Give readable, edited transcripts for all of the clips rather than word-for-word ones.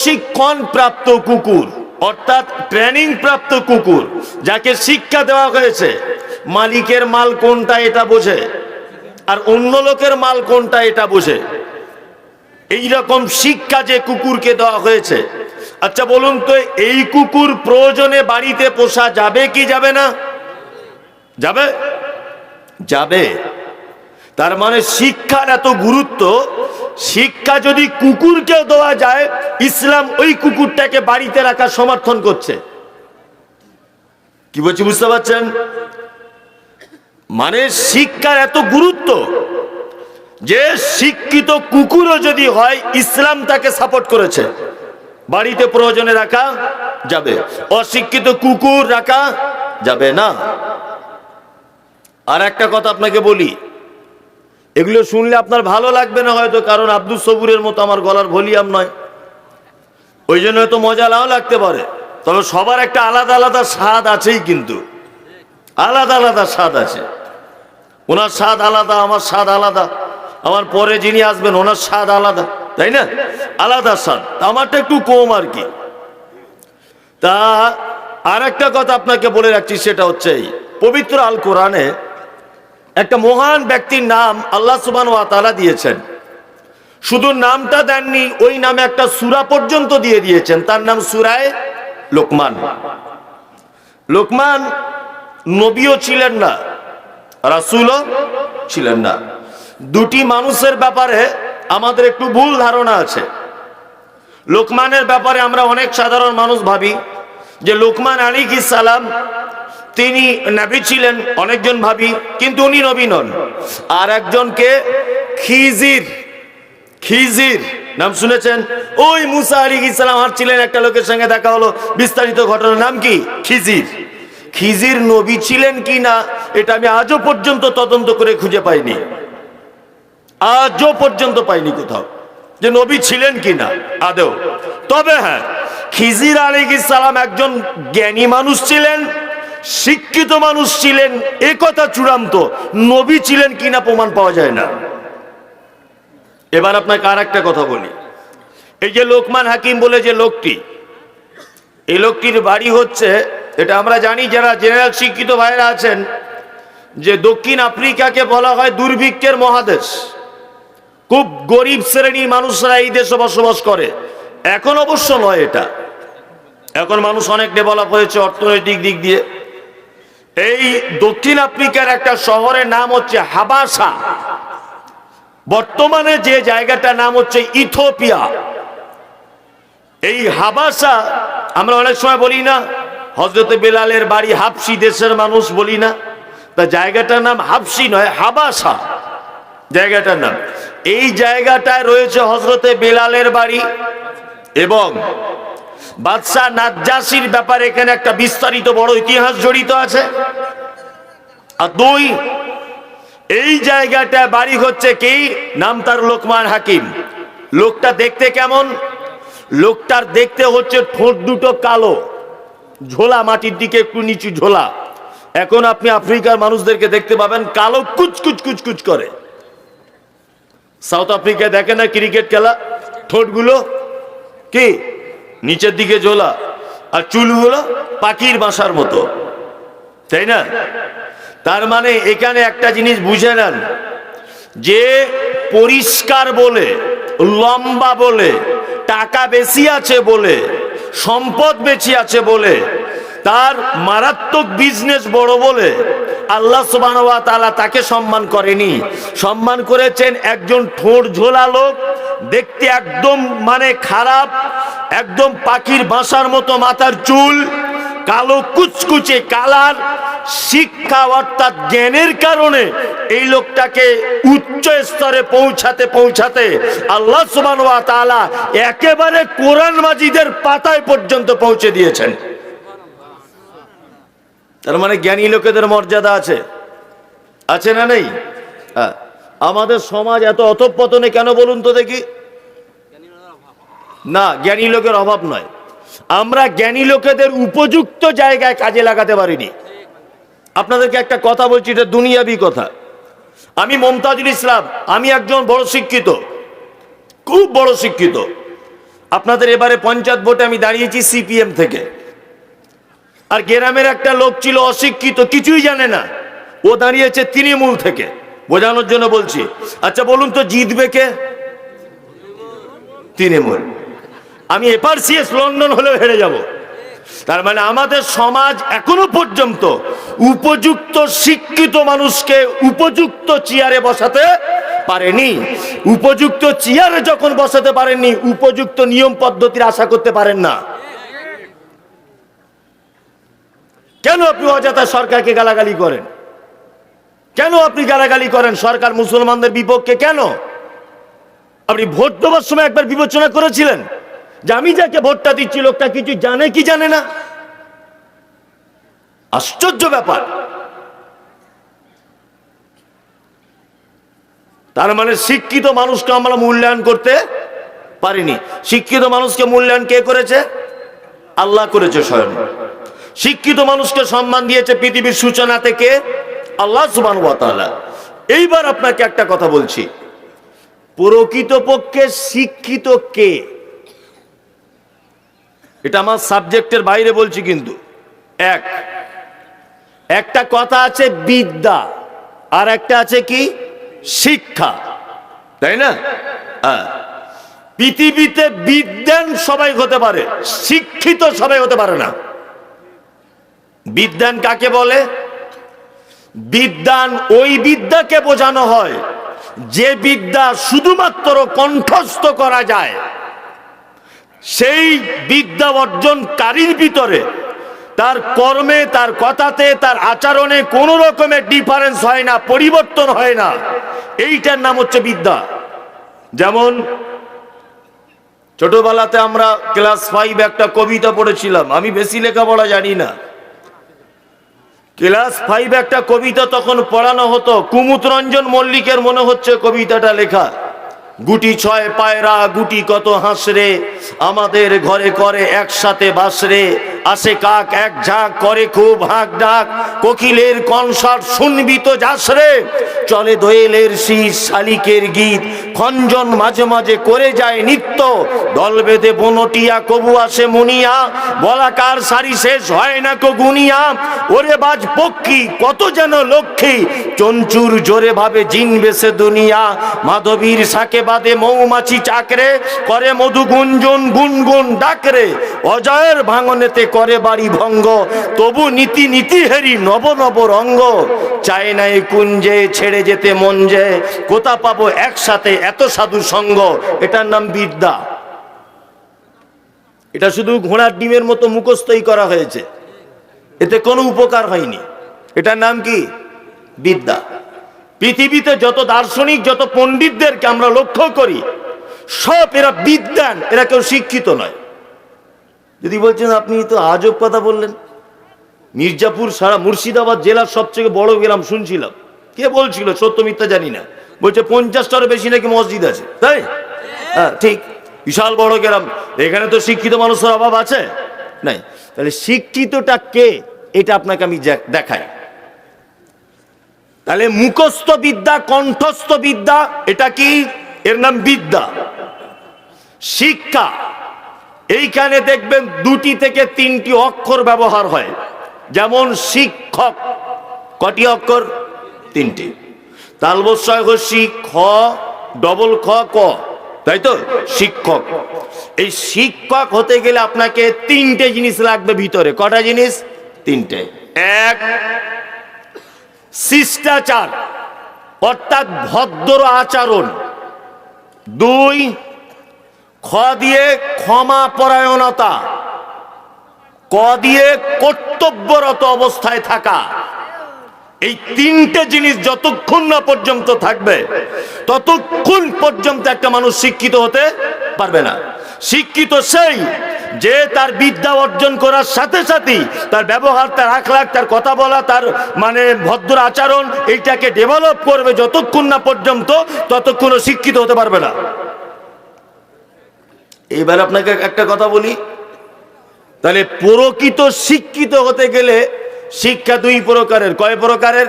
প্রশিক্ষণ প্রাপ্ত কুকুর অর্থাৎ ট্রেনিং প্রাপ্ত কুকুর, যাকে শিক্ষা দেওয়া হয়েছে মালিকের মাল কোনটা এটা বোঝে আর অন্য লোকের মাল কোনটা এটা বোঝে, এইরকম শিক্ষা যে কুকুরকে দেওয়া হয়েছে। আচ্ছা বলুন তো, এই কুকুর প্রয়োজনে বাড়িতে পোষা যাবে কি যাবে না? যাবে, যাবে। তার মানে শিক্ষার এত গুরুত্ব, শিক্ষা যদি কুকুরকেও দেওয়া যায়, ইসলাম ওই কুকুরটাকে বাড়িতে রাখার সমর্থন করছে। কি বলছি বুঝতে পারছেন? মানে শিক্ষার এত গুরুত্ব যে শিক্ষিত কুকুরও যদি হয়, ইসলাম তাকে সাপোর্ট করেছে, বাড়িতে প্রয়োজনে রাখা যাবে, অশিক্ষিত কুকুর রাখা যাবে না। আর একটা কথা আপনাকে বলি, এগুলো শুনলে আপনার ভালো লাগবে না হয়তো, কারণ আব্দুল সবুরের মতো আমার গলার ভলিউম নয়, ওই জন্য হয়তো মজা নাও লাগতে পারে। তবে সবার একটা আলাদা আলাদা স্বাদ আছেই, কিন্তু আলাদা আলাদা স্বাদ আছে। ওনার স্বাদ আলাদা, আমার স্বাদ আলাদা, আমার পরে যিনি আসবেন ওনার স্বাদ আলাদা, তাই না? আলাদা স্বাদ, আমারটা একটু কম আর কি। তা আর একটা কথা আপনাকে বলে রাখছি, সেটা হচ্ছে এই পবিত্র আল কোরআনে একটা মহান ব্যক্তির নাম আল্লাহ সুবহানাহু ওয়া তাআলা দিয়েছেন। শুধু নামটা দেননি, ওই নামে একটা সূরা পর্যন্ত দিয়ে দিয়েছেন, তার নাম সূরায়ে লোকমান। লোকমান নবীও ছিলেন না, রাসূলও ছিলেন না। দুটি মানুষের ব্যাপারে আমাদের একটু ভুল ধারণা আছে। লোকমানের ব্যাপারে আমরা অনেক সাধারণ মানুষ ভাবি যে লোকমান আলাইহিস সালাম তিনি নবী ছিলেন, অনেকজন ভাবি, কিন্তু উনি নবী নন। আর একজনকে খিজির, খিজির নাম শুনেছেন? ওই মুসা আলাইহিস সালাম হাঁটছিলেন, একটা লোকের সঙ্গে দেখা হলো, বিস্তারিত ঘটনার নাম কি? খিজির। খিজির নবী ছিলেন কি না এটা আমি আজও পর্যন্ত তদন্ত করে খুঁজে পাইনি, আজও পর্যন্ত পাইনি কোথাও যে নবী ছিলেন কিনা আদৌ। তবে হ্যাঁ, খিজির আলাইহিস সালাম একজন জ্ঞানী মানুষ ছিলেন, শিক্ষিত মানুষ ছিলেন, এ কথা চূড়ান্ত। নবী ছিলেন কিনা প্রমাণ পাওয়া যায় না। এবার আপনাকে আর একটা কথা বলি, এই যে লোকমান হাকিম বলে যে লোকটি, এই লোকটির বাড়ি হচ্ছে, এটা আমরা জানি যারা জেনারেল শিক্ষিত ভাইরা আছেন, যে দক্ষিণ আফ্রিকাকে বলা হয় দুর্ভিক্ষের মহাদেশ। খুব গরিব শ্রেণীর মানুষরা এই দেশে বসবাস করে। এখন অবশ্য নয় এটা, এখন মানুষ অনেক ডেভেলপ হয়েছে অর্থনৈতিক দিক দিয়ে। এই দক্ষিণ আফ্রিকার একটা শহরের নাম হচ্ছে হাবাসা, বর্তমানে যে জায়গাটার নাম হচ্ছে ইথিওপিয়া। এই হাবাসা আমরা অনেক সময় বলি না, হযরত বেলালের বাড়ি হাবশি দেশের মানুষ বলি না, তা জায়গাটার নাম হাবশি নয়, হাবাসা জায়গাটার নাম। এই জায়গাটায় রয়েছে হযরত বেলালের বাড়ি, এবং বাদশাহ নাজ্জাশীর ব্যাপারে এখানে একটা বিস্তারিত বড় ইতিহাস জড়িত আছে। আর দুই, এই জায়গাটা বাড়ি হচ্ছে কি, নাম তার লোকমান হাকিম। লোকটা দেখতে কেমন? লোকটার দেখতে হচ্ছে ঠোঁট দুটো কালো, ঝোলা, মাটির দিকে একটু নিচু ঝোলা। এখন আপনি আফ্রিকার মানুষদেরকে দেখতে পাবেন কালো কুচকুচ কুচকুচ করে। সাউথ আফ্রিকায় দেখে না ক্রিকেট খেলা, ঠোঁটগুলো কি নিচের দিকে ঝোলা, আর চুলগুলো পাখির বাসার মতো, তাই না? তার মানে এখানে একটা জিনিস বুঝে নেন, যে পরিষ্কার বলে, লম্বা বলে, টাকা বেশি আছে বলে, সম্পদ বেশি আছে বলে, তার মারাত্মক বিজনেস বড় বলে আল্লাহ সুবহানাহু ওয়া তাআলা তাকে সম্মান করেনি। সম্মান করেছেন একজন ঠোঁট ঝোলা লোক, দেখতে একদম মানে খারাপ, একদম পাখির বাসার মতো মাথার চুল, কালো কুচকুচে কালার। শিক্ষা অর্থাৎ জ্ঞানের কারণে এই লোকটাকে উচ্চ স্তরে পৌঁছাতে পৌঁছাতে আল্লাহ সুবহানাহু ওয়া তাআলা একেবারে কোরআন মাজিদের পাতায় পর্যন্ত পৌঁছে দিয়েছেন। তার মানে জ্ঞানী লোকেদের মর্যাদা আছে, আছে না নেই? হ্যাঁ। আমাদের সমাজ এত অধঃপতনে কেন বলুন তো দেখি? না, জ্ঞানী লোকের অভাব নয়, আমরা জ্ঞানী লোকেদের উপযুক্ত জায়গায় কাজে লাগাতে পারিনি। আপনাদেরকে একটা কথা বলছি, এটা দুনিয়াবি কথা। আমি মমতাজুল ইসলাম, আমি একজন বড় শিক্ষিত, খুব বড় শিক্ষিত। আপনাদের এবারে পঞ্চায়েত ভোটে আমি দাঁড়িয়েছি সিপিএম থেকে, আর গ্রামের একটা লোক ছিল অশিক্ষিত, কিছুই জানে না, ও দাঁড়িয়েছে তৃণমূল থেকে। বোঝানোর জন্য বলছি। আচ্ছা বলুন তো জিতবে কে? তৃণমূল। আমি এপারসিএস লন্ডন হলেও হেরে যাব। তার মানে আমাদের সমাজ এখনো পর্যন্ত উপযুক্ত শিক্ষিত মানুষকে উপযুক্ত চেয়ারে বসাতে পারেনি। উপযুক্ত চেয়ারে যখন বসাতে পারেননি, উপযুক্ত নিয়ম পদ্ধতির আশা করতে পারেন না। কেন আপনি অযথা সরকারকে গালাগালি করেন? কেন আপনি গালাগালি করেন সরকার মুসলমানদের বিপক্ষে? কেন? আপনি ভোট দেওয়ার সময় একবার বিবেচনা করেছিলেন যে আমি যাকে ভোটটা দিচ্ছি লোকটা কিছু জানে কি জানে না? আশ্চর্য ব্যাপার। তার মানে শিক্ষিত মানুষকে আমরা মূল্যায়ন করতে পারিনি। শিক্ষিত মানুষকে মূল্যায়ন কে করেছে? আল্লাহ করেছে স্বয়ং। শিক্ষিত মানুষকে সম্মান দিয়েছে পৃথিবীর সূচনা থেকে আল্লাহ সুবহানাহু ওয়া তাআলা। এইবার আপনাকে একটা কথা বলছি, প্রকৃতপক্ষে শিক্ষিত কে? এটা আমার সাবজেক্টের বাইরে বলছি, কিন্তু একটা কথা আছে বিদ্যা, আর একটা আছে কি শিক্ষা, তাই না? পৃথিবীতে বিদ্বান সবাই হতে পারে, শিক্ষিত সবাই হতে পারে না। বিদ্বান কাকে বলে? বিদ্বান ওই বিদ্যাকে বোঝানো হয় যে বিদ্যা শুধুমাত্র কণ্ঠস্থ করা যায়। সেই বিদ্যা অর্জনকারীর ভিতরে তার কর্মে, তার কথাতে, তার আচরণে কোনো রকমের ডিফারেন্স হয় না, পরিবর্তন হয় না। এইটার নাম হচ্ছে বিদ্যা। যেমন ছোটবেলাতে আমরা ক্লাস 5 একটা কবিতা পড়েছিলাম, আমি বেশি লেখাপড়া জানি না। ক্লাস 5 একটা কবিতা তখন পড়ানো হতো, কুমুদ রঞ্জন মল্লিকের মনে হচ্ছে কবিতাটা লেখা। গুটি 6 পায়রা গুটি কত হাঁসরে, আমাদের ঘরে করে একসাথে বাসরে, আসে কাক এক ঝাঁক করে খুব হাঁক ডাক, কোকিলের কনসার্ট শুনবি তো যাসরে, চলে দোয়েলের শীষ শালিকের গীত, খঞ্জন মাঝে মাঝে করে যায় নিত্য, দল বেঁধে বনটিয়া কবু আসে মুনিয়া, বলাকার সারি শেষ হয় না কো গুনিয়া, ওরে বাজ পক্ষী কত যেন লক্ষ্মী, চঞ্চুর জোরে ভাবে জিন বেসে দুনিয়া, মাধবীর শাকে বাদে মৌমাছি চাকরে, করে মধু গুঞ্জন গুনগুন ডাকরে, অজয়ের ভাঙনেতে করে বাড়ি ভঙ্গ, তবু নীতি নীতি হেরি নব নব রঙ্গ, চায় না এই কুঞ্জে ছেড়ে যেতে মন যে, কোথা পাবো একসাথে এত সাধু সঙ্গ। এটার নাম বিদ্যা। এটা শুধু ঘোড়ার ডিমের মতো মুখস্থই করা হয়েছে, এতে কোনো উপকার হয়নি। এটার নাম কি? বিদ্যা। পৃথিবীতে যত দার্শনিক, যত পণ্ডিতদেরকে আমরা লক্ষ্য করি, সব এরা বিদ্বান, এরা কেউ শিক্ষিত নয়। যদি বলছেন আপনি তো আজব কথা বললেন, মির্জাপুর সারা মুর্শিদাবাদ জেলার সবচেয়ে বড় গ্রাম শুনছিলাম, কে বলছিল সত্য মিথ্যা জানি না, বলছে 50টারও বেশি নাকি মসজিদ আছে, তাই? হ্যাঁ ঠিক, বিশাল বড় গ্রাম, এখানে তো শিক্ষিত মানুষের অভাব আছে নাই। তাহলে শিক্ষিতটা কে এটা আপনাকে আমি দেখাই। তাহলে মুখস্থ বিদ্যা, কণ্ঠস্থ বিদ্যা, এটা কি? এর নাম বিদ্যা। শিক্ষা, এইখানে দেখবেন 2টি থেকে 3টি অক্ষর ব্যবহার হয়। যেমন শিক্ষক, কটি অক্ষর? 3টি। তালবস্যয় হস্যি খ ডবল খ ক, তাই তো? শিক্ষক। এই শিক্ষক হতে গেলে আপনাকে 3টে জিনিস লাগবে ভিতরে। কটা জিনিস? 3টে। 1 শিষ্টাচার, অর্থাৎ ভদ্র আচরণ। 2 খ দিয়ে ক্ষমা পরায়ণতা, ক দিয়ে কর্তব্যরত অবস্থায় থাকা। এই 3টে জিনিস যতক্ষণ না পর্যন্ত থাকবে ততক্ষণ পর্যন্ত একটা মানুষ শিক্ষিত হতে পারবে না। শিক্ষিত সেই যে তার বিদ্যা অর্জন করার সাথে সাথে তার ব্যবহার, তার আখলাক, তার কথা বলা, তার মানে ভদ্র আচরণ, এইটাকে ডেভেলপ করবে। যতক্ষণ না পর্যন্ত ততক্ষণ শিক্ষিত হতে পারবে না। এবার আপনাকে একটা কথা বলি, তাহলে প্রকৃত শিক্ষিত হতে গেলে শিক্ষা 2 প্রকারের। কয় প্রকারের?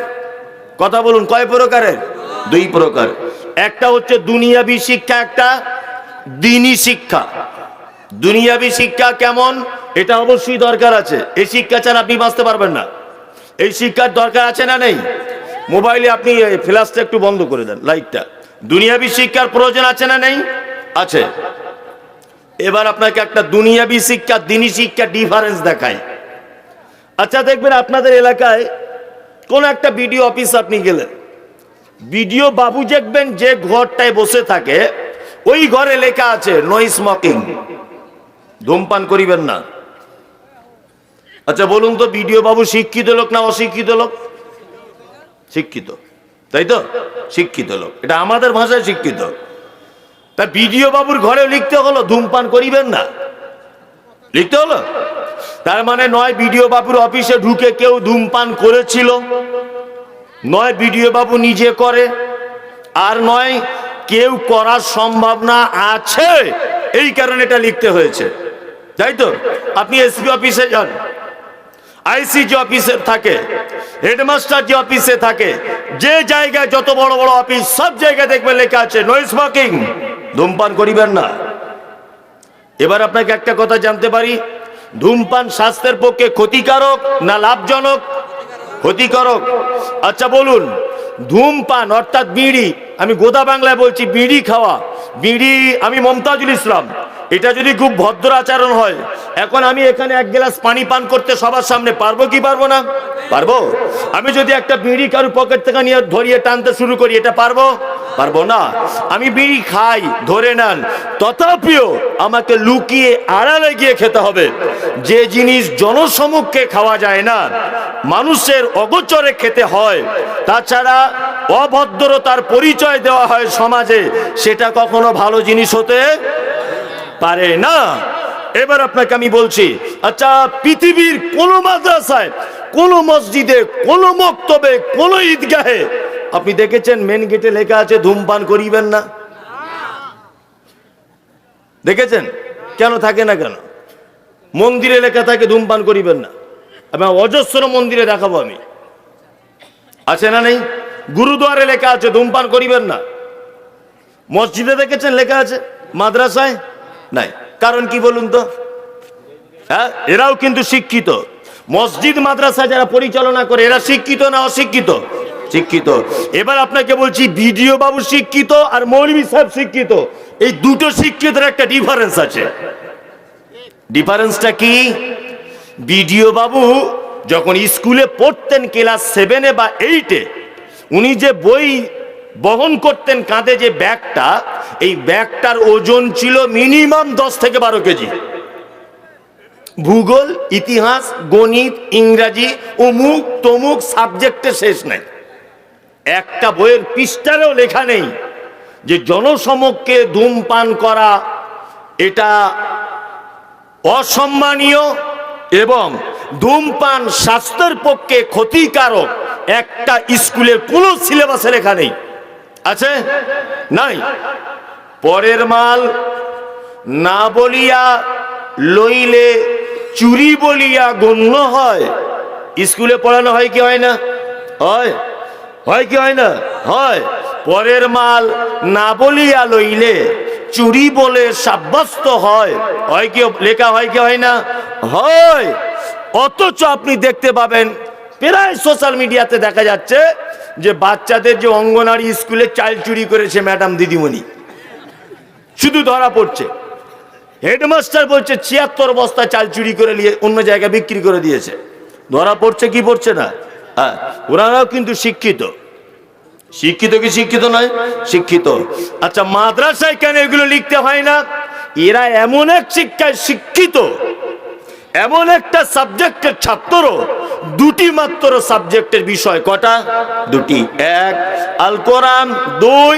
কথা বলুন, কয় প্রকারের? 2 প্রকার। একটা হচ্ছে দুনিয়াবি শিক্ষা, একটা দ্বীনি শিক্ষা। দুনিয়াবি শিক্ষা কেমন এটা অবশ্যই দরকার আছে। এই শিক্ষা ছাড়া আপনি বাঁচতে পারবেন না। এই শিক্ষার দরকার আছে না নেই? মোবাইলে আপনি ফ্ল্যাশটা একটু বন্ধ করে দেন, লাইটটা। দুনিয়াবি শিক্ষার প্রয়োজন আছে না নেই? আছে। এবার আপনাকে একটা দুনিয়াবি শিক্ষা দ্বীনি শিক্ষা ডিফারেন্স দেখায়। আচ্ছা দেখবেন আপনাদের এলাকায় কোন একটা বিডিও অফিস আপনি গেলেন, বিডিও বাবু দেখবেন যে ঘরটায় বসে থাকে ওই ঘরে লেখা আছে নো স্মোকিং, ধূমপান করিবেন না। আচ্ছা বলুন তো বিডিও বাবু শিক্ষিত লোক না অশিক্ষিত লোক? শিক্ষিত, তাই তো? শিক্ষিত লোক, এটা আমাদের ভাষায় শিক্ষিত। তা বিডিও বাবুর ঘরেও লিখতে হলো ধূমপান করিবেন না, লিখতে হলো। তার মানে নয় বিডিও বাবুর অফিসে ঢুকে কেউ ধূমপান করেছিল, নয় বিডিও বাবু নিজে করে, আর নয় কেউ করার সম্ভাবনা আছে, এই কারণে এটা লিখতে হয়েছে, তাই তো? আপনি এসপি অফিসে যান, আইসি যে অফিসে থাকে, হেডমাস্টার যে অফিসে থাকে, যে জায়গায় যত বড় বড় অফিস সব জায়গায় দেখবেন লেখা আছে নো স্মোকিং, ধূমপান করিবেন না। এবার আপনাকে একটা কথা জানতে পারি, ধূমপান স্বাস্থ্যের পক্ষে ক্ষতিকারক না লাভজনক? ক্ষতিকারক। আচ্ছা বলুন, ধূমপান অর্থাৎ বিড়ি, আমি গোদা বাংলায় বলছি, বিড়ি খাওয়া, বিড়ি, আমি মমতাজুল ইসলাম, এটা যদি খুব ভদ্র আচরণ হয়, এখন আমি এখানে এক গ্লাস পানি পান করতে সবার সামনে পারবো কি পারবো না? পারবো। আমি যদি একটা বিড়ি কারু পকেট থেকে নিয়ে ধরিয়ে টানতে শুরু করি, এটা পারবো? পারবো না। আমি বিড়ি খাই ধরে নেন, তথাপিও আমাকে লুকিয়ে আড়ালে গিয়ে খেতে হবে। যে জিনিস জনসমক্ষে খাওয়া যায় না, মানুষের অগোচরে খেতে হয়, তাছাড়া অভদ্রতার পরিচয় দেওয়া হয় সমাজে, সেটা কখনো ভালো জিনিস হতে পারে না। এবার আপনাকে আমি বলছি, আচ্ছা পৃথিবীর কোন মাদ্রাসায়, কোন মসজিদে, কোন মক্তবে, কোন ঈদগাহে আপনি দেখেছেন মেন গেটে লেখা আছে ধূমপান করিবেন না? দেখেছেন? কেন থাকে না? কেন মন্দিরে লেখা থাকে ধূমপান করিবেন না? আমি অজস্র মন্দিরে দেখাবো আমি, আছে না নেই? গুরুদুয়ারে লেখা আছে ধূমপান করিবেন না। মসজিদে দেখেছেন লেখা আছে, মাদ্রাসায় নাই। কারণ কি বলুন তো? হ্যাঁ, এরাও কিন্তু শিক্ষিত। মসজিদ মাদ্রাসা যারা পরিচালনা করে এরা শিক্ষিত না অশিক্ষিত? শিক্ষিত। এবার আপনাকে বলছি, বিডিও বাবু শিক্ষিত আর মৌলভী সাহেব শিক্ষিত, এই দুটো শিক্ষিতের একটা ডিফারেন্স আছে। ডিফারেন্সটা কি? বিডিও বাবু যখন স্কুলে পড়তেন ক্লাস 7 বা 8, উনি যে বই বহন করতেন কাঁধে, যে ব্যাগটা, এই ব্যাগটার ওজন ছিল মিনিমাম 10 থেকে 12 কেজি। ভূগোল, ইতিহাস, গণিত, ইংরাজি, অমুক তমুক সাবজেক্টে শেষ নাই। একটা বইয়ের পৃষ্ঠারেও লেখা নেই যে জনসমক্ষে ধূমপান করা এটা অসম্মানীয় এবং ধূমপান স্বাস্থ্যের পক্ষে ক্ষতিকারক। একটা স্কুলের কোন সিলেবাসে লেখা নেই। আছে? নাই। পরের মাল না বলিয়া লইলে চুরি বলিয়া গণ্য হয়। স্কুলে পড়ানো হয় কি হয় না? হয়। হয় কি হয় না? হয়। পরের মাল না বলিয়া লইলে চুরি বলে সাব্যস্ত হয়। হয় কি? লেখা হয় কি হয় না? হয়। অথচ আপনি দেখতে পাবেন প্রায় সোশ্যাল মিডিয়াতে দেখা যাচ্ছে যে বাচ্চাদের যে অঙ্গনারী স্কুলে চাল চুরি করেছে ম্যাডাম দিদিমণি, শুধু ধরা পড়ছে। হেডমাস্টার বলছে 76 বস্তা চাল চুরি করে নিয়ে অন্য জায়গায় বিক্রি করে দিয়েছে। ধরা পড়ছে কি পড়ছে না? হ্যাঁ, ওনারাও কিন্তু শিক্ষিত। শিক্ষিত কি শিক্ষিত নয়? শিক্ষিত। আচ্ছা মাদ্রাসায় কেন এগুলো লিখতে হয় না? এরা এমন এক শিক্ষায় শিক্ষিত, এমন একটা সাবজেক্টের ছাত্র, দুটি মাত্র সাবজেক্টের বিষয়। কটা? দুটি। এক আল কোরআন, দুই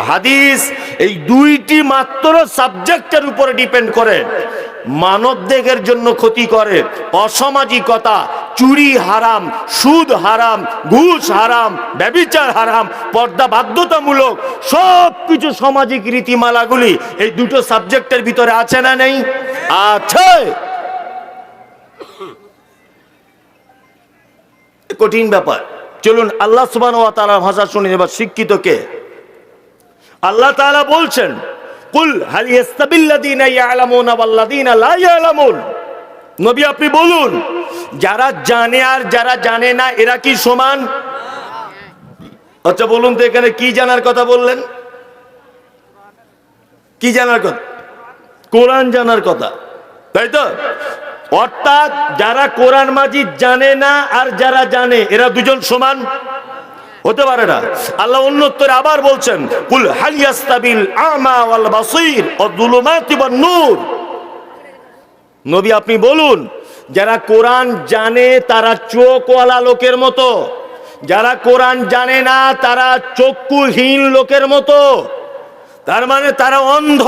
হাদিস। এই দুইটি মাত্র সাবজেক্টের উপরে ডিপেন্ড করে। মানব দেহের জন্য ক্ষতি করে, অসামাজিকতা, চুরি হারাম, সুদ হারাম, ঘুষ হারাম, ব্যভিচার হারাম, পর্দা বাধ্যতামূলক, সব কিছু সামাজিক রীতিমালাগুলি এই দুটো সাবজেক্টের ভিতরে আছে না নেই? আছে। কঠিন ব্যাপার। চলুন আল্লাহ সুবহানাহু ওয়া তাআলার ভাষা শুনে এবার শিক্ষিত কে। আল্লাহ তাআলা বলছেন কুল হাল ইয়াস্তাবিল্লাযীনা ইয়ালামুনা ওয়াল্লাযীনা লা ইয়ালামুন। নবী আপনি বলুন, যারা জানে আর যারা জানে না এরা কি সমান? আচ্ছা বলুন তো, এখানে কি জানার কথা বললেন? কি জানার কথা? কোরআন জানার কথা, তাই তো? অর্থাৎ যারা কোরআন মাজিদ জানে না আর যারা জানে এরা দুজন সমান হতে পারে না। আল্লাহ অন্যত্তরে আবার বলছেন, কুল হাল ইয়াস্তাবিল আমা ওয়াল বাসীর ওয়াদ যুলুমাতি ওয়ান নূর। নবী আপনি বলুন, যারা কোরআন জানে তারা চোখওয়ালা লোকের মতো, যারা কোরআন জানে না তারা চক্ষুহীন লোকের মতো, তার মানে তারা অন্ধ।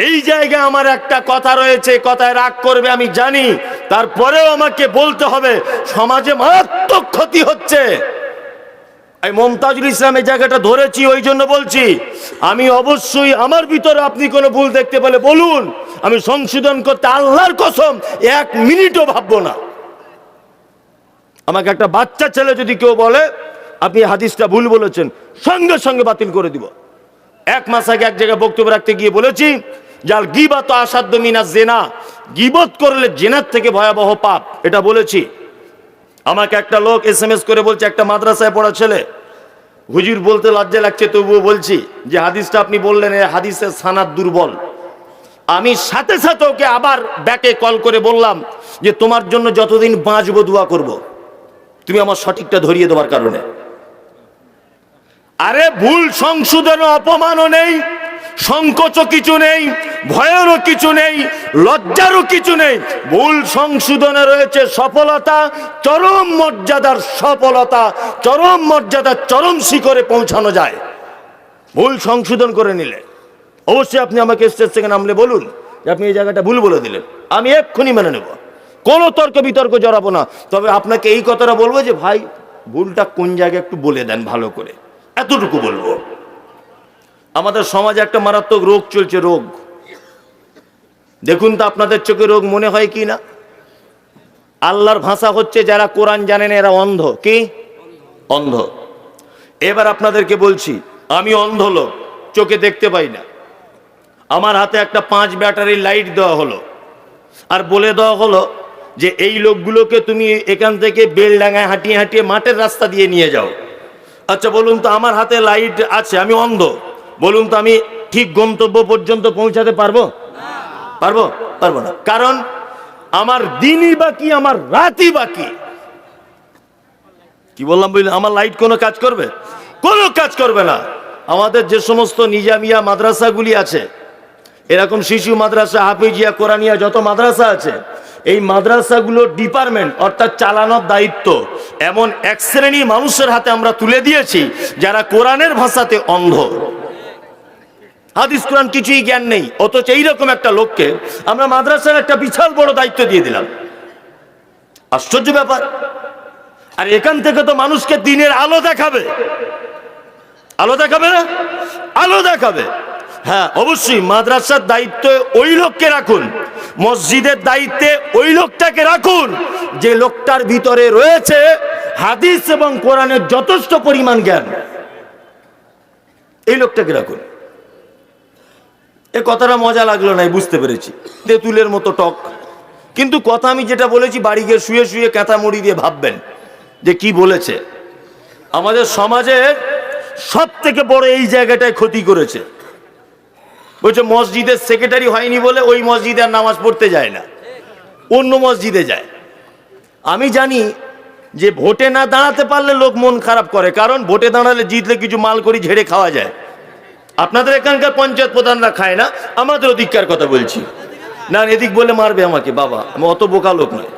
এই জায়গায় আমার একটা কথা রয়েছে, কথায় রাগ করবে আমি জানি, তারপরেও আমাকে বলতে হবে, সমাজে মারাত্মক ক্ষতি হচ্ছে। এই মমতাজুল ইসলামের জায়গাটা ধরেছি, ওই জন্য বলছি, আমি অবশ্যই আমার ভিতরে আপনি কোনো ভুল দেখতে পেলে বলুন, আমি সংশোধন করতে আল্লাহর কসম 1 মিনিটও ভাববো না। আমাকে একটা বাচ্চা ছেলে যদি কেউ বলে আপনি হাদিসটা ভুল বলেছেন, সঙ্গে সঙ্গে বাতিল করে দিব। 1 মাস আগে এক জায়গায় বক্তব্য রাখতে গিয়ে বলেছি, যার গীবাত আসাদ্দু মিনাজ জিনা, গীবত করলে জিনার থেকে ভয়াবহ পাপ, এটা বলেছি। আমাকে একটা লোক SMS করে বলছে, একটা মাদ্রাসায় পড়া ছেলে, হুজুর বলতে লজ্জা লাগছে তবুও বলছি, যে হাদিসটা আপনি বললেন এই হাদিসের সানাদ দুর্বল। আমি সাথে সাথে ওকে আবার ব্যাকে কল করে বললাম যে তোমার জন্য যতদিন বাঁচবো দোয়া করব, তুমি আমার সঠিকটা ধরিয়ে দেওয়ার কারণে। আরে ভুল সংশোধনও অপমানও নেই, সংকোচও কিছু নেই, ভয়েরও কিছু নেই, লজ্জারও কিছু নেই। ভুল সংশোধনে রয়েছে সফলতা, চরম মর্যাদার সফলতা, চরম মর্যাদার চরম শিখরে পৌঁছানো যায় ভুল সংশোধন করে নিলে। অবশ্যই আপনি আমাকে স্টেজ থেকে নামলে বলুন যে আপনি এই জায়গাটা ভুল বলে দিলেন, আমি এক্ষুনি মেনে নেব, কোনো তর্ক বিতর্ক জড়াবো না। তবে আপনাকে এই কথাটা বলবো যে ভাই ভুলটা কোন জায়গায় একটু বলে দেন ভালো করে, এতটুকু বলবো। আমাদের সমাজে একটা মারাত্মক রোগ চলছে, রোগ দেখুন তো আপনাদের চোখে রোগ মনে হয় কি না? আল্লাহর ভাষা হচ্ছে যারা কোরআন জানেন এরা অন্ধ। কি অন্ধ? এবার আপনাদেরকে বলছি, আমি অন্ধ লোক, চোখে দেখতে পাই না। আমার হাতে একটা 5 ব্যাটারি লাইট দেওয়া হলো, আর বলে দেওয়া হলো যে এই লোকগুলোকে তুমি এখান থেকে বেলডাঙ্গায় হাঁটিয়ে হাঁটিয়ে মাঠের রাস্তা দিয়ে নিয়ে যাও। আচ্ছা বলুন তো, আমার হাতে লাইট আছে, আমি অন্ধ, বলুন তো আমি ঠিক গন্তব্য পর্যন্ত পৌঁছাতে পারবো? পারবো? পারবো না। কারণ আমার দিনই বাকি, আমার রাতই বাকি। কি বললাম বুঝলেন? আমার লাইট কোনো কাজ করবে? কোনো কাজ করবে না। আমাদের যে সমস্ত নিজামিয়া মাদ্রাসাগুলি আছে, এরকম শিশু মাদ্রাসা, হাফিজিয়া, কোরআনিয়া যত মাদ্রাসা আছে, এই মাদ্রাসাগুলোর ডিপার্টমেন্ট অর্থাৎ চালানোর দায়িত্ব এমন এক শ্রেণীর মানুষের হাতে আমরা তুলে দিয়েছি যারা কোরআনের ভাষাতে অন্ধ, হাদিস কোরআন কিছুই জ্ঞান নেই, অথচ এইরকম একটা লোককে আমরা মাদ্রাসার একটা বিশাল বড় দায়িত্ব দিয়ে দিলাম। আশ্চর্য ব্যাপার। আর এখান থেকে তো মানুষকে দিনের আলো দেখাবে, আলো দেখাবে না? আলো দেখাবে। হ্যাঁ অবশ্যই মাদ্রাসার দায়িত্বে ওই লোককে রাখুন, মসজিদের দায়িত্বে ওই লোকটাকে রাখুন যে লোকটার ভিতরে রয়েছে হাদিস এবং কোরআনের যথেষ্ট পরিমাণ জ্ঞান, এই লোকটাকে রাখুন। এ কথাটা মজা লাগলো না, বুঝতে পেরেছি, তেঁতুলের মতো টক, কিন্তু কথা আমি যেটা বলেছি বাড়ি গিয়ে শুয়ে শুয়ে কাঁথা মুড়ি দিয়ে ভাববেন যে কি বলেছে। আমাদের সমাজের সব থেকে বড় এই জায়গাটায় ক্ষতি করেছে, বলছে মসজিদের সেক্রেটারি হয়নি বলে ওই মসজিদে আর নামাজ পড়তে যায় না, অন্য মসজিদে যায়। আমি জানি যে ভোটে না দাঁড়াতে পারলে লোক মন খারাপ করে, কারণ ভোটে দাঁড়ালে জিতলে কিছু মাল করি ঝেড়ে খাওয়া যায়। আপনাদের এখানকার পঞ্চায়েত প্রধানরা খায় না, আমাদের ওদিককার কথা বলছি না। এদিক বলে মারবে আমাকে, বাবা আমি অত বোকা লোক নয়,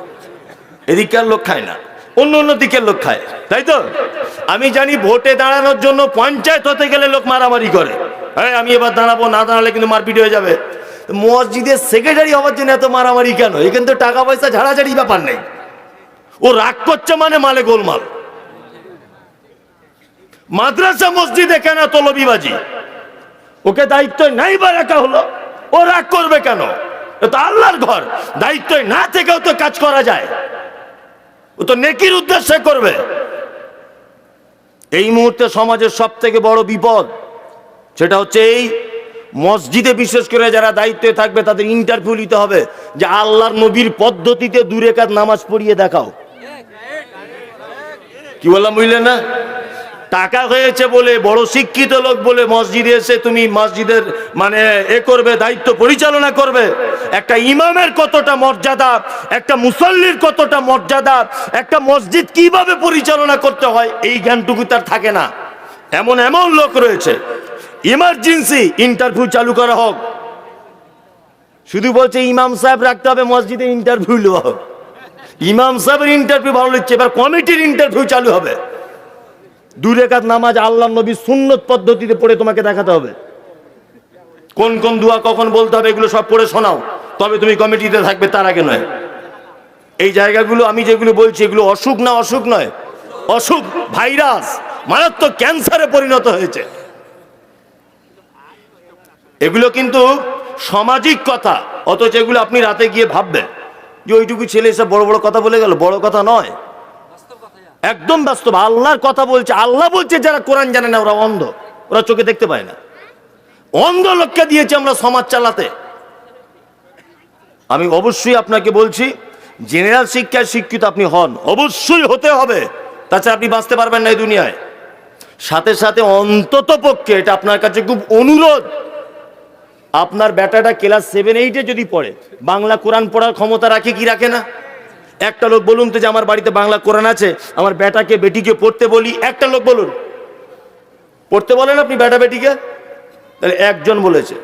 এদিককার লোক খায় না, অন্য অন্য দিকের লোক খায়, তাই তো? আমি জানি ভোটে দাঁড়ানোর জন্য পঞ্চায়েত হতে গেলে লোক মারামারি করে, হ্যাঁ আমি এবার দাঁড়াবো, না দাঁড়ালে কিন্তু মারপিট হয়ে যাবে। মসজিদের সেক্রেটারি হওয়ার জন্য এত মারামারি কেন? এখানে তো টাকা পয়সা ঝাড়াঝাড়ি ব্যাপার নেই, ও রাগ করছে মানে মালে গোলমাল। মাদ্রাসা মসজিদে কেন তলবিবাজি? ওকে দায়িত্ব নাই বা রাখা হলো, ও রাগ করবে কেন? তো আল্লাহর ঘর, দায়িত্ব না থেকেও তো কাজ করা যায়, ও তো নেকির উদ্দেশ্যে করবে। এই মুহূর্তে সমাজের সব থেকে বড় বিপদ সেটা হচ্ছে এই মসজিদে বিশেষ করে যারা দায়িত্বে থাকবে তাদের ইন্টারভিউ নিতে হবে যে আল্লাহর নবীর পদ্ধতিতে 2 রাকাত নামাজ পড়িয়ে দেখাও। কি বললাম বুঝলেন না? টাকা হয়েছে বলে, বড় শিক্ষিত লোক বলে মসজিদে এসে তুমি মসজিদের মানে করবে, দায়িত্ব পরিচালনা করবে। একটা ইমামের কতটা মর্যাদা, একটা মুসল্লির কতটা মর্যাদা, একটা মসজিদ কিভাবে পরিচালনা করতে হয় এই জ্ঞানটুকু তার থাকে না। এমন এমন লোক রয়েছে, ইমার্জেন্সি ইন্টারভিউ চালু করা হোক, শুধু বলছে ইমাম সাহেব রাখতে হবে মসজিদে, ইন্টারভিউ নেওয়া হোক। ইমাম সাহেবের ইন্টারভিউ ভালো লিখছে, এবার কমিটির ইন্টারভিউ চালু হবে। 2 রাকাত নামাজ আল্লাহর নবীর সুন্নত পদ্ধতিতে পড়ে তোমাকে দেখাতে হবে। কোন কোন দোয়া কখন বলতে হবে এগুলো সব পড়ে শোনাও, তবে তুমি কমিটিতে থাকবে, তার আগে নয়। এই জায়গাগুলো আমি যেগুলো বলছি এগুলো অসুখ না, অসুখ নয়, অসুখ, ভাইরাস, মারাত্মক ক্যান্সারে পরিণত হয়েছে। এগুলো কিন্তু সামাজিক কথা, অথচ এগুলো আপনি রাতে গিয়ে ভাববেন যে ওইটুকু ছেলে এসে বড় বড় কথা বলে গেল। বড় কথা নয়, একদম বাস্তব। আল্লাহর কথা বলছে, আল্লাহ বলছে যারা কোরআন জানে না ওরা অন্ধ, ওরা চোখে দেখতে পায় না। অন্ধ লোককে দিয়েছে আমরা সমাজ চালাতে। আমি অবশ্যই আপনাকে বলছি, জেনারেল শিক্ষায় শিক্ষিত আপনি হন, অবশ্যই হতে হবে, তাছাড়া আপনি বাঁচতে পারবেন না এই দুনিয়ায়। সাথে সাথে অন্তত পক্ষে এটা আপনার কাছে খুব অনুরোধ, আপনার বেটাটা ক্লাস 7-8 যদি পড়ে, বাংলা কোরআন পড়ার ক্ষমতা রাখে কি রাখে না? একটা লোক বলুন তো যে আমার বাড়িতে বাংলা কোরআন আছে, আমার বেটাকে বেটিকে পড়তে বলি, একটা লোক বলুন। পড়তে বলেন আপনি বেটা বেটিকে? তাহলে একজন বলেছে।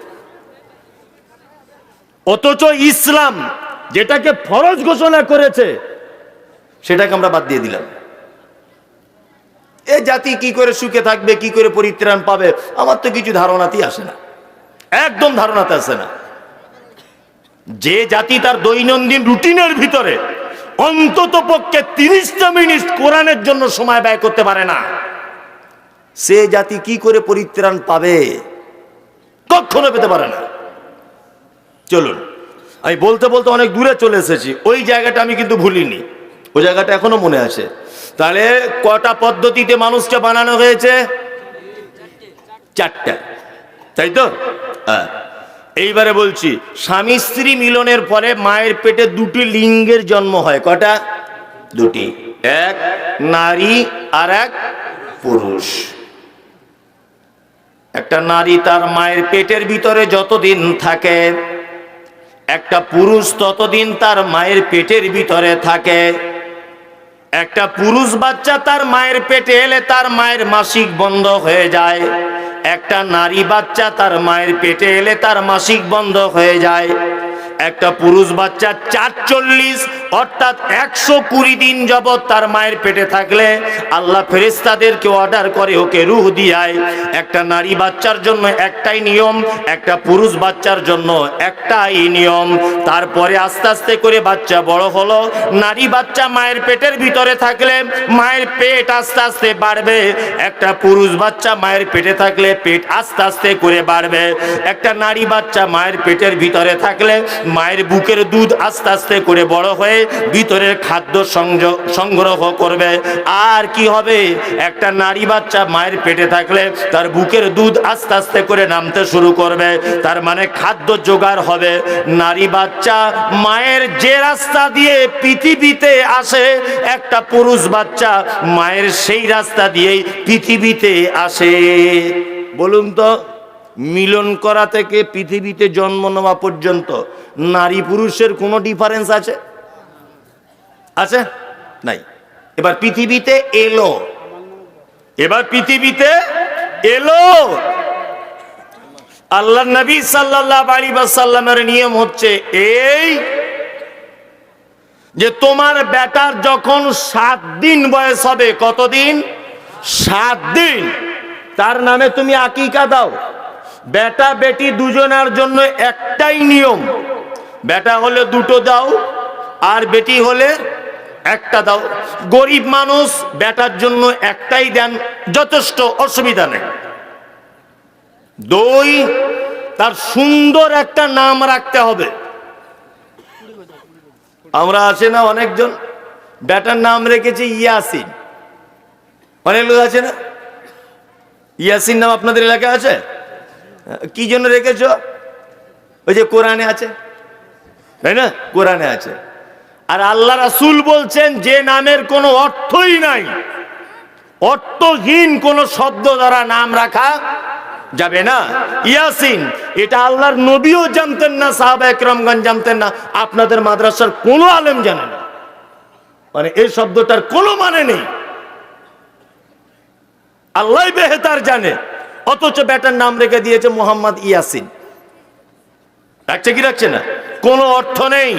অথচ ইসলাম যেটাকে ফরজ ঘোষণা করেছে সেটাকে আমরা বাদ দিয়ে দিলাম। এ জাতি কি করে সুখে থাকবে, কি করে পরিত্রাণ পাবে, আমার তো কিছু ধারণাতেই আসে না, একদম ধারণাতে আসে না। যে জাতি তার দৈনন্দিন রুটিনের ভিতরে অন্তত পক্ষে 30টা মিনিট কোরআনের জন্য সময় ব্যয় করতে পারে না, সে জাতি কি করে পরিত্রাণ পাবে? কখনো পেতে পারে না। চলুন, আমি বলতে বলতে অনেক দূরে চলে এসেছি। ওই জায়গাটা আমি কিন্তু ভুলিনি, ওই জায়গাটা এখনো মনে আছে। তাহলে কটা পদ্ধতিতে মানুষকে বানানো হয়েছে? 4টা, তাই তো? এইবারে বলছি, স্বামী স্ত্রী মিলনের পরে মায়ের পেটে 2টি লিঙ্গের জন্ম হয়। কটা? 2টি, এক নারী আর এক পুরুষ। একটা নারী তার মায়ের পেটের ভিতরে যতদিন থাকে, একটা পুরুষ ততদিন তার মায়ের পেটের ভিতরে থাকে। একটা পুরুষ বাচ্চা তার মায়ের পেটে এলে তার মায়ের মাসিক বন্ধ হয়ে যায়। একটা নারী বাচ্চা তার মায়ের পেটে এলে তার মাসিক বন্ধ হয়ে যায়। একটা পুরুষ বাচ্চা ৪৪ অর্থাৎ ১২০ দিন যাবৎ তার মায়ের পেটে থাকলে আল্লাহ ফেরেশতাদেরকে অর্ডার করে ওকে রূহ দিয়ায়। একটা নারী বাচ্চার জন্য একটাই নিয়ম, একটা পুরুষ বাচ্চার জন্য একটাই নিয়ম। তারপরে আস্তে আস্তে করে বাচ্চা বড় হলো। নারী বাচ্চা মায়ের পেটের ভিতরে থাকলে মায়ের পেট আস্তে আস্তে বাড়বে। একটা পুরুষ বাচ্চা মায়ের পেটে থাকলে পেট আস্তে আস্তে করে বাড়বে। একটা নারী বাচ্চা মায়ের পেটের ভিতরে থাকলে মায়ের বুকের দুধ আস্তে আস্তে করে বড় হয়ে ভিতরের খাদ্য সংগ্রহ করবে। আর কি হবে? একটা নারী বাচ্চা মায়ের পেটে থাকলে তার বুকের দুধ আস্তে আস্তে করে নামতে শুরু করবে, তার মানে খাদ্য জোগাড় হবে। নারী বাচ্চা মায়ের যে রাস্তা দিয়ে পৃথিবীতে আসে, একটা পুরুষ বাচ্চা মায়ের সেই রাস্তা দিয়েই পৃথিবীতে আসে। বলুন তো, মিলন করা থেকে পৃথিবীতে জন্ম নেওয়া পর্যন্ত নারী পুরুষের কোনো ডিফারেন্স আছে? আছে? নাই। এবার পৃথিবীতে এলো, এবার পৃথিবীতে এলো। আল্লাহর নবী সাল্লাল্লাহু আলাইহি ওয়াসাল্লামের নিয়ম হচ্ছে এই যে তোমার বেটার যখন 7 দিন বয়স হবে, কতদিন? 7 দিন, তার নামে তুমি আকিকা দাও। বেটা বেটি দুজনের জন্য একটাই নিয়ম, বেটা হলে 2টো দাও আর বেটি হলে 1টা দাও। গরিব মানুষ বেটার জন্য একটাই দেন, যথেষ্ট, অসুবিধা নেই। 2, তার সুন্দর একটা নাম রাখতে হবে। আমরা আছে না অনেকজন বেটার নাম রেখেছি ইয়াসিন, অনেক লোক আছে না? ইয়াসিন নাম আপনাদের এলাকায় আছে? কি জন্য রেখেছো? ওই যে কোরআনে আছে, তাই না? কোরআনে আছে। আর আল্লাহ রাসূল বলছেন যে নামের কোনো অর্থই নাই, অর্থহীন কোন শব্দ দ্বারা নাম রাখা যাবে না। ইয়াসিন, এটা আল্লাহর নবীও জানতেন না, সাহাবা একরামগণ জানতেন না, আপনাদের মাদ্রাসার কোনো আলেম জানে না। মানে এই শব্দটার কোনো মানে নেই, আল্লাহ বেহেতার জানে। অথচ বেটার নাম রেখে দিয়েছে মোহাম্মদ ইয়াসিন। রাখছে কি রাখছে না? কোনো অর্থ নেই।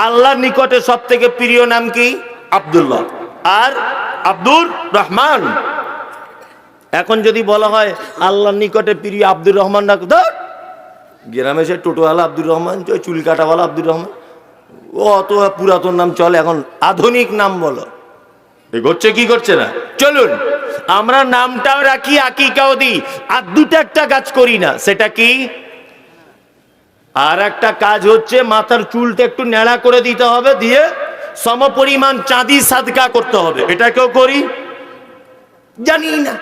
আল্লাহর নিকটে সব থেকে প্রিয় নাম কি? আব্দুল্লাহ আর আব্দুর রহমান। এখন যদি বলা হয় আল্লাহর নিকটে প্রিয় আব্দুর রহমান রাখ, গ্রামে সে টোটোওয়ালা আব্দুর রহমান, চুল কাটাওয়ালা আব্দুর রহমান, ও অত পুরাতন নাম চলে, এখন আধুনিক নাম বলো। করছে কি করছে না? চলুন আমরা নামটাও রাখি, আকিকাও দিই, আর দুটো একটা কাজ করি না। সেটা কি? আর একটা কাজ হচ্ছে মাথার চুলটা একটু ন্যাড়া করে দিতে হবে, দিয়ে সমপরিমাণ চাঁদি সাদকা করতে হবে। এটা কেউ করি? জানি না।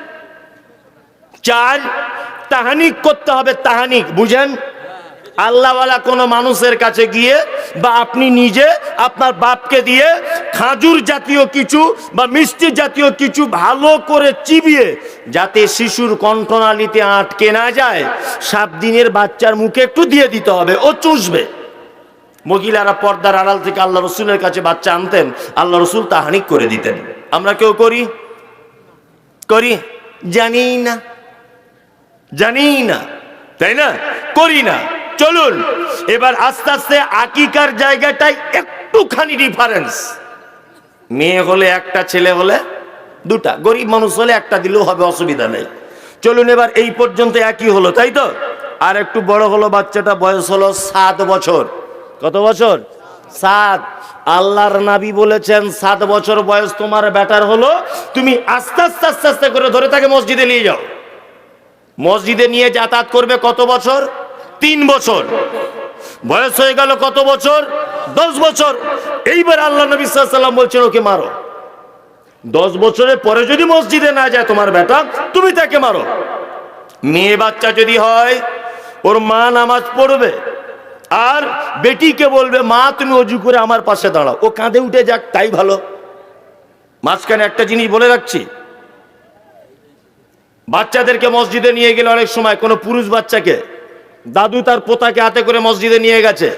চার, তাহানিক করতে হবে। তাহানিক বুঝেন? আল্লাহওয়ালা কোনো মানুষের কাছে গিয়ে বা আপনি নিজে আপনার বাপকে দিয়ে খাজুর জাতীয় কিছু বা মিষ্টি জাতীয় কিছু ভালো করে চিবিয়ে, যাতে শিশুর কণ্ঠনালীতে আটকে না যায়, 7 দিনের বাচ্চার মুখে একটু দিয়ে দিতে হবে, ও চুষবে। মহিলারা পর্দার আড়াল থেকে আল্লাহ রসুলের কাছে বাচ্চা আনতেন, আল্লাহ রসুল তাহানিক করে দিতেন। আমরা কেউ করি? করি? জানি না, জানি না, তাই না? করি না। চলুন এবার আস্তে আস্তে আকিকার জায়গাটাই একটুখানি ডিফারেন্স। মেয়ে হলে একটা, ছেলে হলে দুটা, গরিব মানুষ হলে একটা দিলেও হবে, অসুবিধা নেই। চলুন এবার এই পর্যন্ত একই হলো, তাই তো? আর একটু বড় হলো বাচ্চাটা, বয়স হলো 7 বছর। কত বছর? 7। আল্লাহর নবী বলেছেন 7 বছর বয়স তোমার বেটার হলো, তুমি আস্তে আস্তে আস্তে আস্তে করে ধরে তাকে মসজিদে নিয়ে যাও। মসজিদে নিয়ে যাতায়াত করবে কত বছর? 3 বছর। বয়স হয়ে গেল কত বছর? 10 বছর। এইবার আল্লাহ নবী সাল্লাল্লাহু আলাইহি ওয়াসাল্লাম বলছেন ওকে মারো। 10 বছরের পরে যদি মসজিদে না যায় তোমার বেটা, তুমি তাকে মারো। মেয়ে বাচ্চা যদি হয়, ওর মা নামাজ পড়বে আর বেটিকে বলবে মা তুমি ওযু করে আমার পাশে দাঁড়াও। ও কাঁধে উঠে যাক, তাই ভালো। মাঝখানে একটা জিনিস বলে রাখছি, বাচ্চাদেরকে মসজিদে নিয়ে গেলে অনেক সময় কোনো পুরুষ বাচ্চাকে দাদু তার পোতাকে হাতে করে মসজিদে নিয়ে গেছে,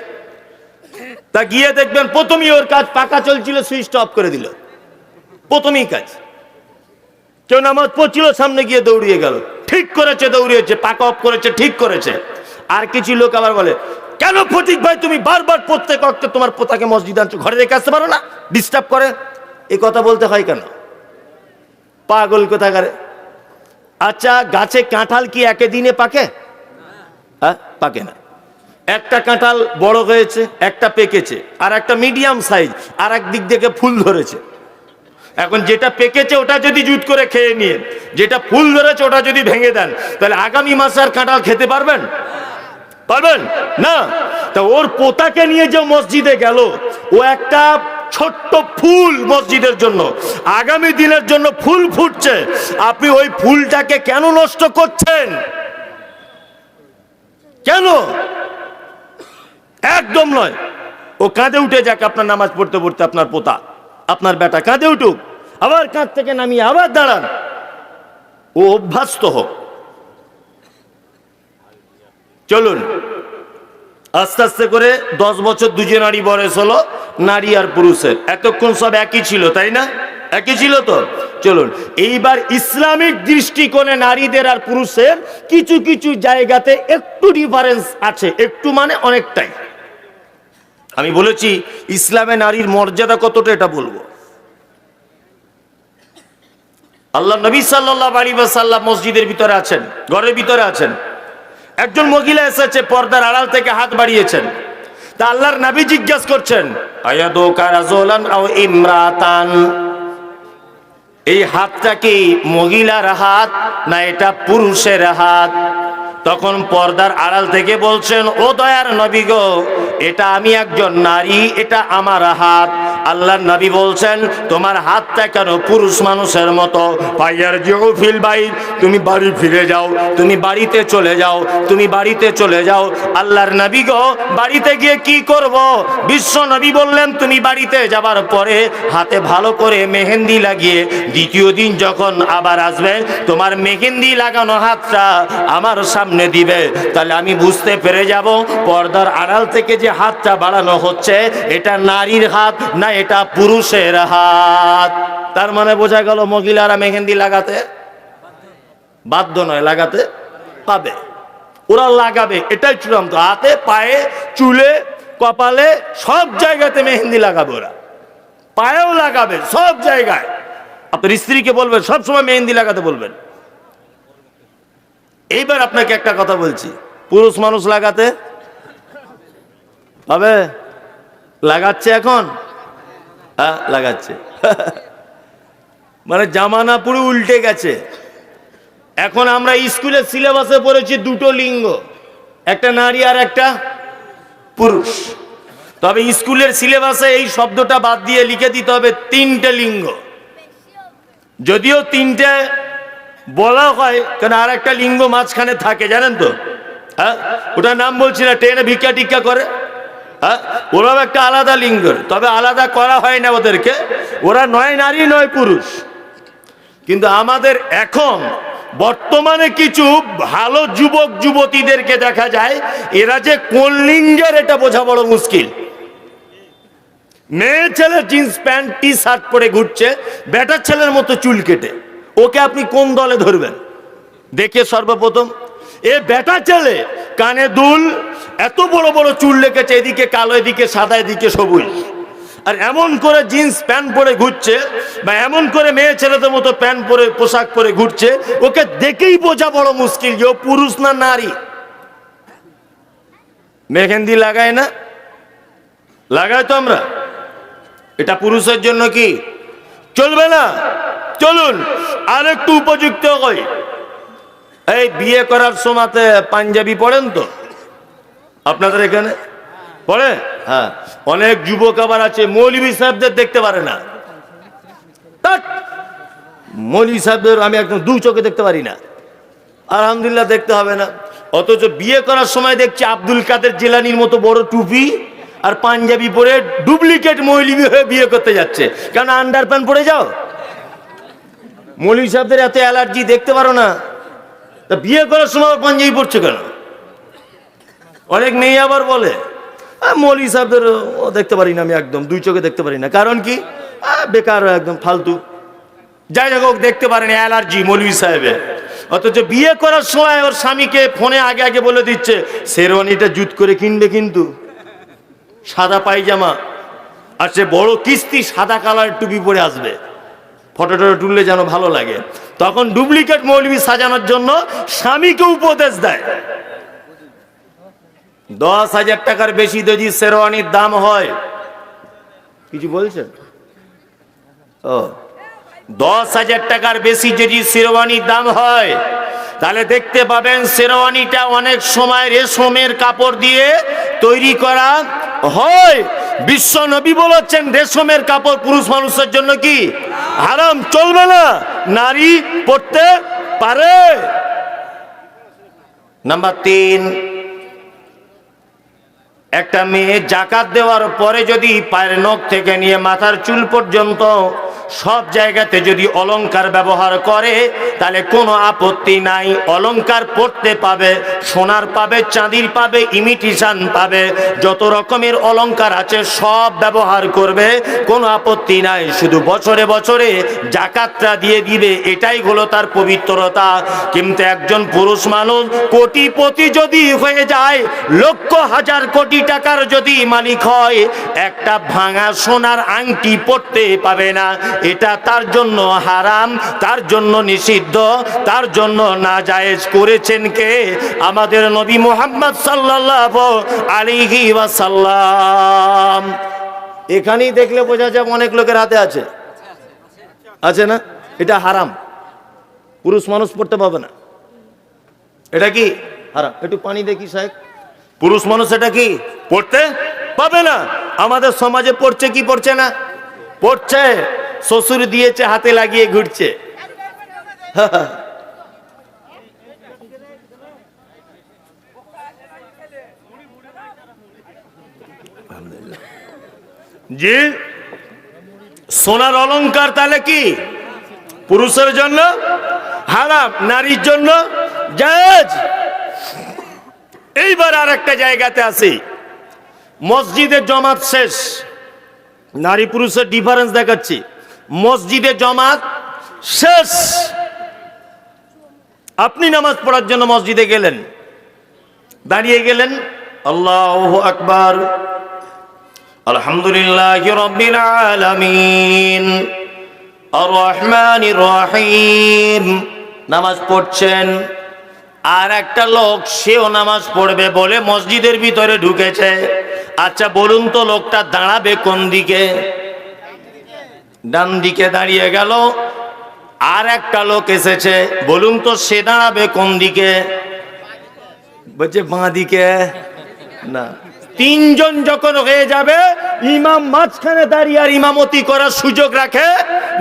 তা গিয়ে দেখবেন প্রথমেই ওর কাজ পাকা চলছিল, সুইচটা অফ করে দিল। প্রথমেই কাজ। কেউ নামাজ পড়ছিল, সামনে গিয়ে দৌড়িয়ে গেল, ঠিক করেছে, দৌড়িয়েছে, পাকা অফ করেছে, ঠিক করেছে। আর কিছু লোক আবার বলে কেন ফটিক ভাই তুমি বারবার প্রত্যেক ওয়াক্তে তোমার পোতাকে মসজিদে আনছো, ঘরে রেখে আসতে পারো না, ডিস্টার্ব করে। এই কথা বলতে হয় কেন? পাগল কোথাকারে। আচ্ছা, গাছে কাঁঠাল কি একে দিনে পাকে? হ্যাঁ, পাকে না। একটা কাঁঠাল বড় হয়েছে, একটা পেকেছে, আর একটা মিডিয়াম সাইজ, আর এক দিক থেকে ফুল ধরেছে। এখন যেটা পেকেছে ওটা যদি জুত করে খেয়ে নিয়ে, যেটা ফুল ধরেছে ওটা যদি ভেঙে দেন, তাহলে আগামী মাসে আর কাঁঠাল খেতে পারবেন? পারবেন না। তা ওর পোতাকে নিয়ে যে মসজিদে গেল, ও একটা ছোট্ট ফুল মসজিদের জন্য, আগামী দিনের জন্য ফুল ফুটছে, আপনি ওই ফুলটাকে কেন নষ্ট করছেন? কেন? একদম নয়। ও কাঁধে উঠে যাক, আপনার নামাজ পড়তে পড়তে আপনার পোতা, আপনার বেটা কাঁধে উঠুক, আবার কাঁধ থেকে নামিয়ে আবার দাঁড়ান, ও অভ্যস্ত হোক। চলুন আস্তে আস্তে করে 10 বছর দুজনারই বয়স হলো, নারী আর পুরুষের। এতক্ষণ সব একই ছিল, তাই না? একই ছিল তো। চলুন এইবার ইসলামিক দৃষ্টিকোণে নারীদের আর পুরুষের কিছু কিছু জায়গাতে একটু ডিফারেন্স আছে, একটু মানে অনেকটাই। আমি বলেছি ইসলামে নারীর মর্যাদা কতটা, এটা বলবো। আল্লাহ নবী সাল্লাল্লাহু আলাইহি ওয়াসাল্লাম মসজিদের ভিতরে আছেন, ঘরের ভিতরে আছেন, একজন মহিলা এসেছে, পর্দার আড়াল থেকে হাত বাড়িয়েছেন। তা আল্লাহর নবী জিজ্ঞাসা করছেন আয়াদুকা রাজুলান আও ইমরাতান, এই হাতটা কি মহিলার হাত না এটা পুরুষের হাত? তখন পর্দার আড়াল থেকে বলছেন, ও দয়ার নবী গো, এটা আমি একজন নারী, এটা আমার হাত। আল্লাহর নবী বলছেন, তোমার হাতটা কেন পুরুষ মানুষের মতো? পাইয়ার জিও ফিল বাইর, তুমি বাড়ি ফিরে যাও, তুমি বাড়িতে চলে যাও, তুমি বাড়িতে চলে যাও। আল্লাহর নবী গো, বাড়িতে গিয়ে কি করব? বিশ্ব নবী বললেন, তুমি বাড়িতে যাবার পরে হাতে ভালো করে মেহেন্দি লাগিয়ে দ্বিতীয় দিন যখন আবার আসবে, তোমার মেহেন্দি লাগানো হাতটা আমার সামনে দিবে। তাহলে আমি বুঝতে পেরে যাব পর্দার আড়াল থেকে যে হাতটা বাড়ানো হচ্ছে এটা নারীর হাত না এটা পুরুষের হাত। তার মানে বোঝা গেল মহিলারা মেহেন্দি লাগাতে বাধ্য নয়, লাগাতে পাবে, ওরা লাগাবে, এটাই চূড়ান্ত। হাতে, পায়ে, চুলে, কপালে, সব জায়গাতে মেহেন্দি লাগাবে, ওরা পায়েও লাগাবে, সব জায়গায়। আপনার স্ত্রীকে বলবেন সবসময় মেহেন্দি লাগাতে বলবেন। এইবার আপনাকে একটা কথা বলছি, পুরুষ মানুষ লাগাতে হবে? লাগাচ্ছে এখন? হ্যাঁ লাগাচ্ছে। মানে জামানা পুরো উল্টে গেছে। এখন আমরা স্কুলের সিলেবাসে পড়েছি দুটো লিঙ্গ, একটা নারী আর একটা পুরুষ। তবে স্কুলের সিলেবাসে এই শব্দটা বাদ দিয়ে লিখে দিতে হবে তিনটে লিঙ্গ। যদিও তিনটে বলা হয়, কেন আর একটা লিঙ্গ মাঝখানে থাকে জানেন তো? হ্যাঁ, ওটার নাম বলছি না, ট্রেনে ভিক্ষা টিক্ষা করে, হ্যাঁ, ওরাও একটা আলাদা লিঙ্গ, তবে আলাদা করা হয় না ওদেরকে, ওরা নয় নারী নয় পুরুষ। কিন্তু আমাদের এখন বর্তমানে কিছু ভালো যুবক যুবতীদেরকে দেখা যায় এরা যে কোন লিঙ্গের এটা বোঝা বড় মুশকিল। মেয়ে ছেলে জিন্স প্যান্ট টি শার্ট পরে ঘুরছে, বেটার ছেলের মতো চুল কেটে, ওকে আপনি কোন দলে ধরবেন? দেখে সর্বপ্রথম এ বেটা ছেলে, কানে দুল, এত বড় বড় চুল রেখেছে, এদিকে কালো, এদিকে সাদা, এদিকে সবুজ, আর এমন করে জিন্স প্যান্ট পরে ঘুরছে, বা এমন করে মেয়ে ছেলেদের মতো প্যান্ট পরে পোশাক পরে ঘুরছে, ওকে দেখেই বোঝা বড় মুশকিল যে ও পুরুষ না নারী। মেহেন্দি লাগায় না? লাগায় তো আমরা। এটা পুরুষের জন্য কি চলবে না? চলুন আর একটু উপযুক্ত হই। এই বিয়ে করার সময়তে পাঞ্জাবি পড়েন তো আপনাদের এখানে? পড়ে? হ্যাঁ, অনেক যুবক আবার আছে মৌলভী সাহেবদের দেখতে পারে না। মৌলভী সাহেবদের আমি একদম দু চোখে দেখতে পারি না, আলহামদুলিল্লাহ দেখতে হবে না। অথচ বিয়ে করার সময় দেখছি আব্দুল কাদের জিলানির মতো বড় টুপি আর পাঞ্জাবি পরে ডুপ্লিকেট মৌলভী হয়ে বিয়ে করতে যাচ্ছে। কেন আন্ডার প্যান্ট পরে যাও? মৌলভী সাহেবদের এত অ্যালার্জি দেখতে পারো না, তা বিয়ে করার সময় পাঞ্জাবি পড়ছে কেন? অনেক মেয়ে আবার বলে মৌলভী সাহেবদের দেখতে পারি না, আমি একদম দুই চোখে দেখতে পারি না। কারণ কি? বেকার, একদম ফালতু, যাই হোক দেখতে পারেন, অ্যালার্জি মৌলভী সাহেবের। অথচ বিয়ে করার সময় ওর স্বামীকে ফোনে আগে আগে বলে দিচ্ছে শেরওয়ানিটা জুত করে কিনবে, কিন্তু সাদা পায়জামা আর সে বড় কিস্তি সাদা কালারের টুপি পরে আসবে, ফটো টটো তুললে যেন ভালো লাগে। তখন ডুপ্লিকেট মৌলভী সাজানোর জন্য স্বামীকে উপদেশ দেয় 10,000 টাকার বেশি যদি শেরওয়ানির দাম হয়। কিছু বলছেন? ও, 10,000 টাকার বেশি যদি শেরওয়ানির দাম হয়, তাহলে দেখতে পাবেন শেরওয়ানিটা অনেক সময় রেশমের কাপড় দিয়ে তৈরি করা হয়। বিশ্ব নবী বলেছেন রেশমের কাপড় পুরুষ মানুষের জন্য কি হারাম, চলবে না, নারী পড়তে পারে। নাম্বার 3, একটা মেয়ে জাকাত দেওয়ার পরে যদি পায়ের নখ থেকে নিয়ে মাথার চুল পর্যন্ত সব জায়গাতে যদি অলংকার ব্যবহার করে তাহলে কোনো আপত্তি নাই। অলংকার পড়তে পাবে, সোনার পাবে, চাঁদির পাবে, ইমিটেশন পাবে, যত রকমের অলংকার আছে সব ব্যবহার করবে, কোনো আপত্তি নাই। শুধু বছরে বছরে জাকাতটা দিয়ে দিবে, এটাই হলো তার পবিত্রতা। কিন্তু একজন পুরুষ মানুষ কোটিপতি যদি হয়ে যায়, লক্ষ হাজার কোটি টাকার যদি মালিক হয়, একটা ভাঙা সোনার আংটি পড়তে পাবে না। এটা তার জন্য হারাম, তার জন্য নিষিদ্ধ, তার জন্য নাজায়েজ করেছেন কে? আমাদের নবী মুহাম্মদ সাল্লাল্লাহু আলাইহি ওয়াসাল্লাম। এখানেই দেখলে বোঝা যায় অনেক লোকের হাতে আছে, আছে না? এটা হারাম, পুরুষ মানুষ পড়তে পাবে না। এটা কি হারাম। একটু পানি দেখি সাহেব। পুরুষ মানুষ এটা কি পড়তে পাবে না? আমাদের সমাজে পড়ছে কি পড়ছে না? পড়ছে। শ্বশুর দিয়েছে, হাতে লাগিয়ে ঘুরছে। জি, সোনার অলংকার তাহলে কি পুরুষের জন্য হারাম, নারীর জন্য জায়েজ। এইবার আর একটা জায়গাতে আসি, মসজিদে জমাত শেষ, নারী পুরুষের ডিফারেন্স দেখাচ্ছি। মসজিদে জমাত শেষ, আপনি নামাজ পড়ার জন্য মসজিদে গেলেন, দাঁড়িয়ে গেলেন, আল্লাহু আকবার, আলহামদুলিল্লাহি রাব্বিল আলামিন, আর রহমানির রহিম, নামাজ পড়ছেন। আর একটা লোক সেও নামাজ পড়বে বলে মসজিদের ভিতরে ঢুকেছে। আচ্ছা বলুন তো, লোকটা দাঁড়াবে কোন দিকে? ডান দিকে দাঁড়িয়ে গেল। আর একটা লোক এসেছে, বলুন তো সে দাঁড়াবে কোন দিকে? বলছে বাঁ দিকে। না, তিনজন যখন হয়ে যাবে, ইমাম মাঝখানে দাঁড়িয়ে আর ইমামতি করার সুযোগ রাখে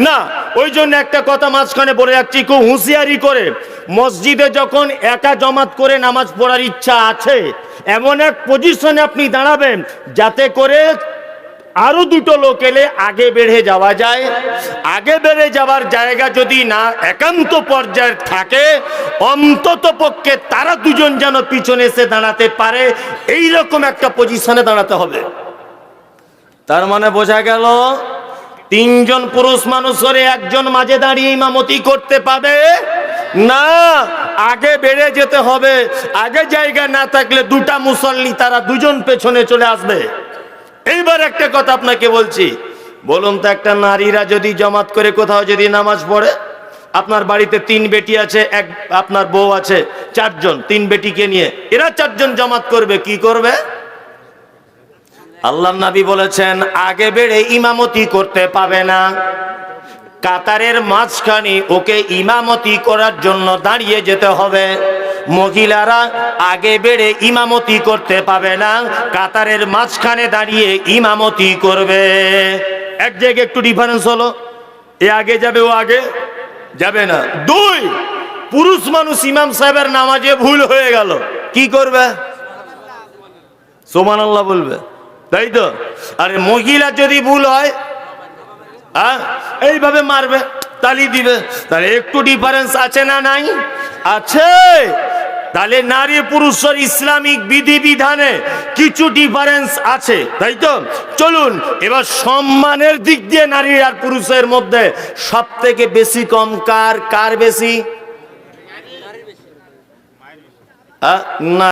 না। ওই জন্য একটা কথা মাঝখানে বলে যাচ্ছি, খুব হুঁশিয়ারি করে, মসজিদে যখন একা জমাত করে নামাজ পড়ার ইচ্ছা আছে, এমন এক পজিশনে আপনি দাঁড়াবেন যাতে করে আরো দুটো লোক এলে আগে বেড়ে যাওয়া যায়। আগে বেড়ে যাওয়ার জায়গা যদি না একান্ত পর্যায়ে থাকে, অন্তত পক্ষে তারা দুজন যেন পিছনে এসে দাঁড়াতে পারে, এই রকম একটা পজিশনে দাঁড়াতে হবে। তার মানে বোঝা গেল, তিনজন পুরুষ মানুষ করে একজন মাঝে দাঁড়িয়ে ইমামতি করতে পাবে না, আগে বেড়ে যেতে হবে। আগে জায়গা না থাকলে দুটা মুসল্লি তারা দুজন পেছনে চলে আসবে। এইবার একটা কথা আপনাকে বলছি, বলুন তো, একটা নারীরা যদি জমাত করে কোথাও যদি নামাজ পড়ে, আপনার বাড়িতে তিন বেটি আছে, এক আপনার বউ আছে, চারজন, তিন বেটিকে নিয়ে এরা চারজন জমাত করবে, কি করবে? আল্লাহর নবী বলেছেন আগে বেড়ে ইমামতি করতে পাবে না। কাতারের মাঝখানে ওকে ইমামতি করার জন্য দাঁড়িয়ে যেতে হবে। মহিলারা আগে বেড়ে ইমামতি করতে পাবে না, কাতারের মাঝখানে দাঁড়িয়ে ইমামতি করবে। এক জায়গায় একটু ডিফারেন্স হলো, এ আগে যাবে, ও আগে যাবে না। দুই, পুরুষ মানুষ ইমাম সাহেবের নামাজে ভুল হয়ে গেল, কি করবে? সুবহানাল্লাহ বলবে, তাই তো? আরে মহিলা যদি ভুল হয়, এইভাবে মারবে, তালি দিবে। তাহলে একটু ডিফারেন্স আছে না নাই? আছে। তাহলে নারী পুরুষের ইসলামিক বিধিবিধানে কিছু ডিফারেন্স আছে, তাই তো? চলুন এবার সম্মানের দিক দিয়ে নারী আর পুরুষের মধ্যে সব থেকে বেশি কম কার বেশি? না